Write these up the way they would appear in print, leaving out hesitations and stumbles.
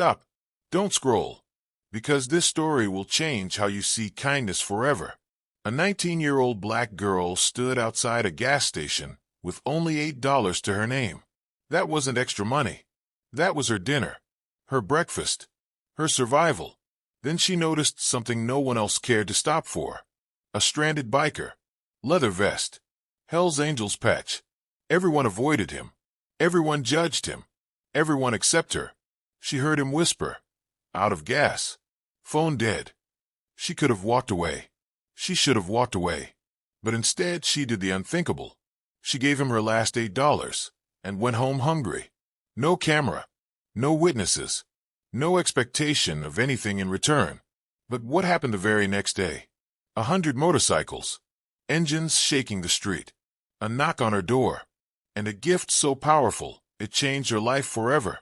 Stop. Don't scroll. Because this story will change how you see kindness forever. A 19-year-old black girl stood outside a gas station with only $8 to her name. That wasn't extra money. That was her dinner, her breakfast, her survival. Then she noticed something no one else cared to stop for. A stranded biker. Leather vest. Hell's Angels patch. Everyone avoided him. Everyone judged him. Everyone except her. She heard him whisper, "Out of gas. Phone dead." She could have walked away. She should have walked away. But instead she did the unthinkable. She gave him her last $8 and went home hungry. No camera. No witnesses. No expectation of anything in return. But what happened the very next day? 100 motorcycles. Engines shaking the street. A knock on her door. And a gift so powerful, it changed her life forever.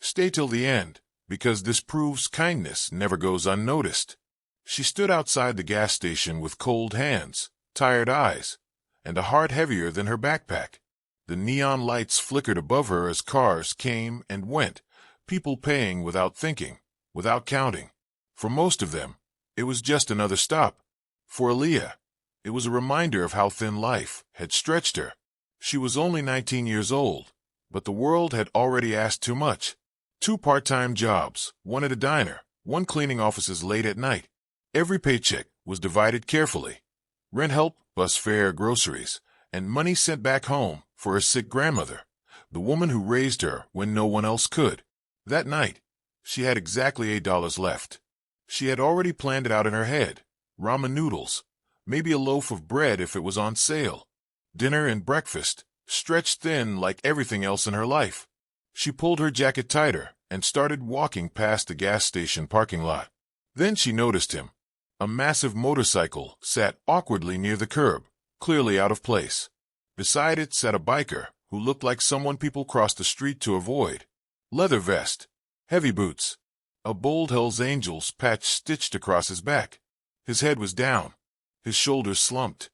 Stay till the end, because this proves kindness never goes unnoticed. She stood outside the gas station with cold hands, tired eyes, and a heart heavier than her backpack. The neon lights flickered above her as cars came and went, people paying without thinking, without counting. For most of them, it was just another stop. For Aaliyah, it was a reminder of how thin life had stretched her. She was only 19 years old, but the world had already asked too much. 2 part-time jobs, one at a diner, one cleaning offices late at night. Every paycheck was divided carefully. Rent help, bus fare, groceries, and money sent back home for her sick grandmother, the woman who raised her when no one else could. That night, she had exactly $8 left. She had already planned it out in her head. Ramen noodles, maybe a loaf of bread if it was on sale. Dinner and breakfast, stretched thin like everything else in her life. She pulled her jacket tighter and started walking past the gas station parking lot. Then she noticed him. A massive motorcycle sat awkwardly near the curb, clearly out of place. Beside it sat a biker who looked like someone people crossed the street to avoid. Leather vest, heavy boots, a bold Hell's Angels patch stitched across his back. His head was down, his shoulders slumped.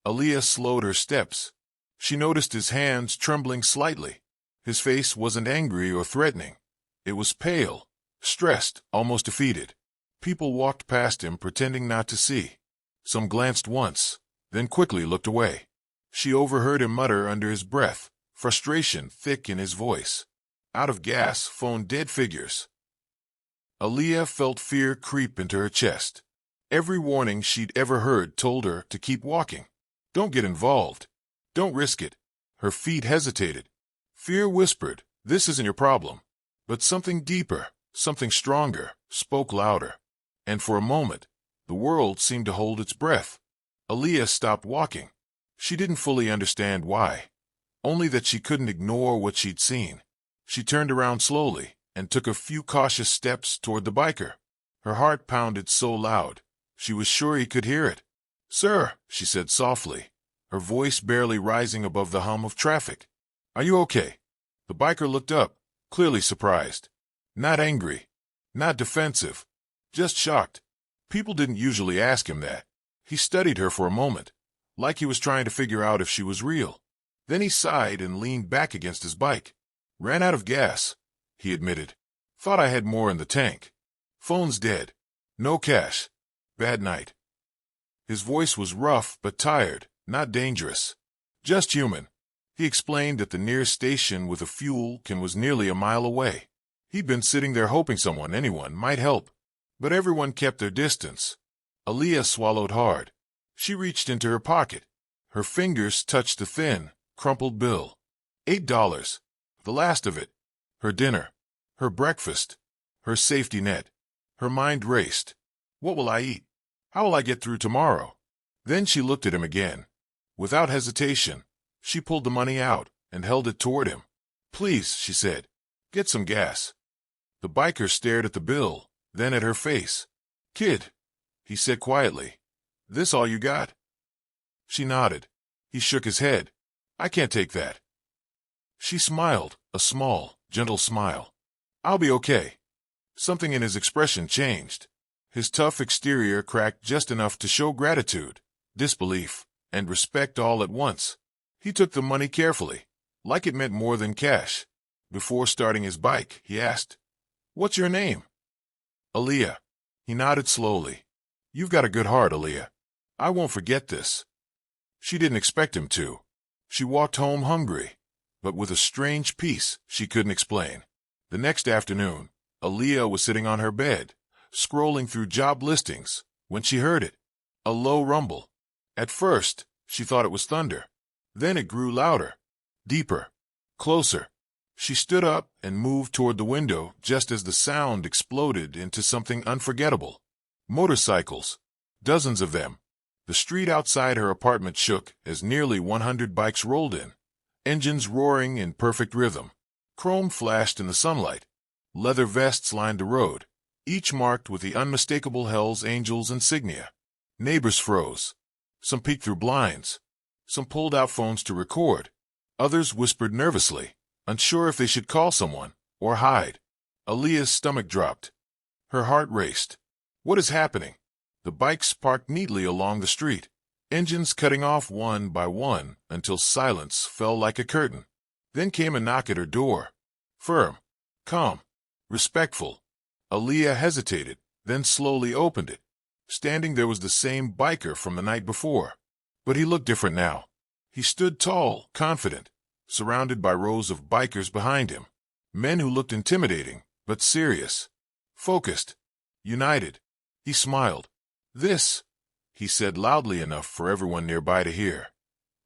Aaliyah slowed her steps. She noticed his hands trembling slightly. His face wasn't angry or threatening. It was pale, stressed, almost defeated. People walked past him pretending not to see. Some glanced once, then quickly looked away. She overheard him mutter under his breath, frustration thick in his voice. Out of gas, phone dead figures. Aaliyah felt fear creep into her chest. Every warning she'd ever heard told her to keep walking. Don't get involved. Don't risk it. Her feet hesitated. Fear whispered, "This isn't your problem." But something deeper, something stronger, spoke louder. And for a moment, the world seemed to hold its breath. Aaliyah stopped walking. She didn't fully understand why, only that she couldn't ignore what she'd seen. She turned around slowly and took a few cautious steps toward the biker. Her heart pounded so loud, she was sure he could hear it. "Sir," she said softly, her voice barely rising above the hum of traffic. "Are you okay?" The biker looked up, clearly surprised. Not angry, not defensive, just shocked. People didn't usually ask him that. He studied her for a moment, like he was trying to figure out if she was real. Then he sighed and leaned back against his bike. "Ran out of gas," he admitted. "Thought I had more in the tank. Phone's dead. No cash. Bad night." His voice was rough but tired, not dangerous. Just human. He explained that the nearest station with a fuel can was nearly a mile away. He'd been sitting there hoping anyone might help. But everyone kept their distance. Aaliyah swallowed hard. She reached into her pocket. Her fingers touched the thin, crumpled bill. $8. The last of it. Her dinner. Her breakfast. Her safety net. Her mind raced. What will I eat? How will I get through tomorrow? Then she looked at him again. Without hesitation, she pulled the money out and held it toward him. "Please," she said, "get some gas." The biker stared at the bill, then at her face. "Kid," he said quietly, "this all you got?" She nodded. He shook his head. "I can't take that." She smiled, a small, gentle smile. "I'll be okay." Something in his expression changed. His tough exterior cracked just enough to show gratitude, disbelief, and respect all at once. He took the money carefully, like it meant more than cash. Before starting his bike, he asked, What's your name? Aaliyah. He nodded slowly. You've got a good heart, Aaliyah. I won't forget this. She didn't expect him to. She walked home hungry, but with a strange peace she couldn't explain. The next afternoon, Aaliyah was sitting on her bed, scrolling through job listings, when she heard it. A low rumble. At first, she thought it was thunder. Then it grew louder, deeper, closer. She stood up and moved toward the window just as the sound exploded into something unforgettable. Motorcycles. Dozens of them. The street outside her apartment shook as nearly 100 bikes rolled in, engines roaring in perfect rhythm. Chrome flashed in the sunlight. Leather vests lined the road, each marked with the unmistakable Hell's Angels insignia. Neighbors froze. Some peeked through blinds. Some pulled out phones to record. Others whispered nervously, unsure if they should call someone or hide. Aaliyah's stomach dropped. Her heart raced. What is happening? The bikes parked neatly along the street, engines cutting off one by one until silence fell like a curtain. Then came a knock at her door. Firm, calm, respectful. Aaliyah hesitated, then slowly opened it. Standing there was the same biker from the night before. But he looked different now. He stood tall, confident, surrounded by rows of bikers behind him. Men who looked intimidating, but serious. Focused. United. He smiled. This, he said loudly enough for everyone nearby to hear,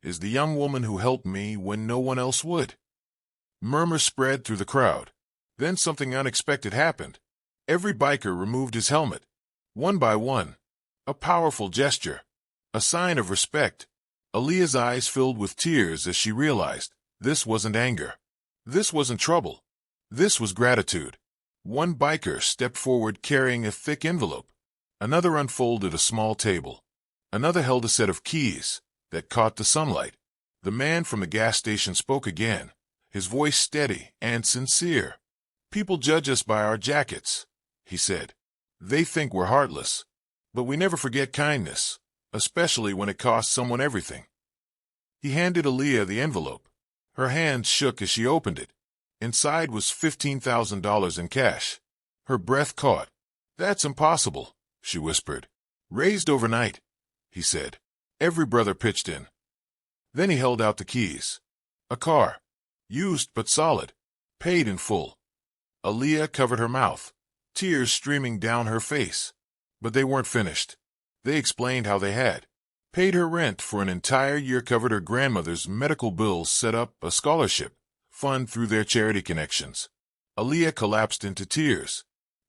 is the young woman who helped me when no one else would. Murmurs spread through the crowd. Then something unexpected happened. Every biker removed his helmet. One by one. A powerful gesture. A sign of respect. Aaliyah's eyes filled with tears as she realized this wasn't anger. This wasn't trouble. This was gratitude. One biker stepped forward carrying a thick envelope. Another unfolded a small table. Another held a set of keys that caught the sunlight. The man from the gas station spoke again, his voice steady and sincere. People judge us by our jackets, he said. They think we're heartless. But we never forget kindness, especially when it costs someone everything. He handed Aaliyah the envelope. Her hand shook as she opened it. Inside was $15,000 in cash. Her breath caught. That's impossible, she whispered. Raised overnight, he said. Every brother pitched in. Then he held out the keys. A car. Used but solid. Paid in full. Aaliyah covered her mouth, tears streaming down her face. But they weren't finished. They explained how they had paid her rent for an entire year, covered her grandmother's medical bills, set up a scholarship fund through their charity connections. Aaliyah collapsed into tears.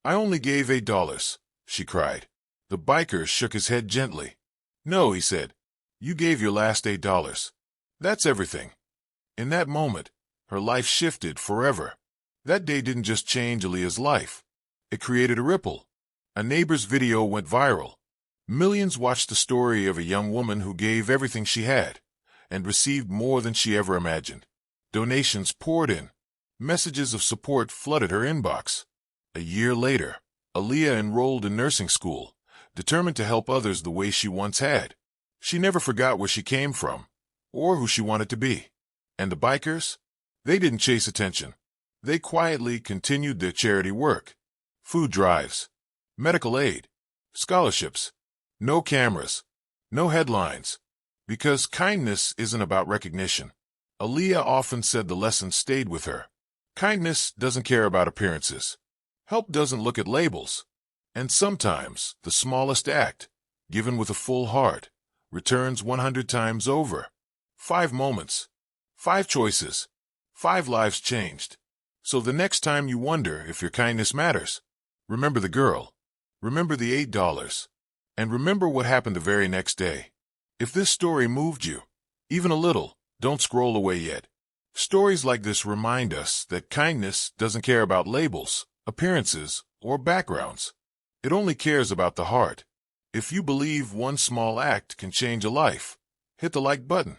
I only gave $8, she cried. The biker shook his head gently. No, he said. You gave your last $8. That's everything. In that moment, her life shifted forever. That day didn't just change Aaliyah's life. It created a ripple. A neighbor's video went viral. Millions watched the story of a young woman who gave everything she had and received more than she ever imagined. Donations poured in. Messages of support flooded her inbox. A year later, Aaliyah enrolled in nursing school, determined to help others the way she once had. She never forgot where she came from or who she wanted to be. And the bikers? They didn't chase attention. They quietly continued their charity work. Food drives, medical aid, scholarships. No cameras, no headlines. Because kindness isn't about recognition. Aaliyah often said the lesson stayed with her. Kindness doesn't care about appearances. Help doesn't look at labels. And sometimes the smallest act, given with a full heart, returns 100 times over. 5 moments, 5 choices, 5 lives changed. So the next time you wonder if your kindness matters, remember the girl. Remember the $8. And remember what happened the very next day. If this story moved you, even a little, don't scroll away yet. Stories like this remind us that kindness doesn't care about labels, appearances, or backgrounds. It only cares about the heart. If you believe one small act can change a life, hit the like button.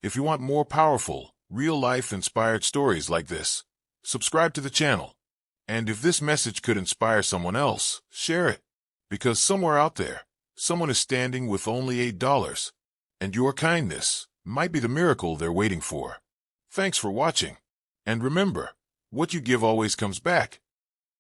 If you want more powerful, real-life inspired stories like this, subscribe to the channel. And if this message could inspire someone else, share it. Because somewhere out there, someone is standing with only $8, and your kindness might be the miracle they're waiting for. Thanks for watching. And remember, what you give always comes back.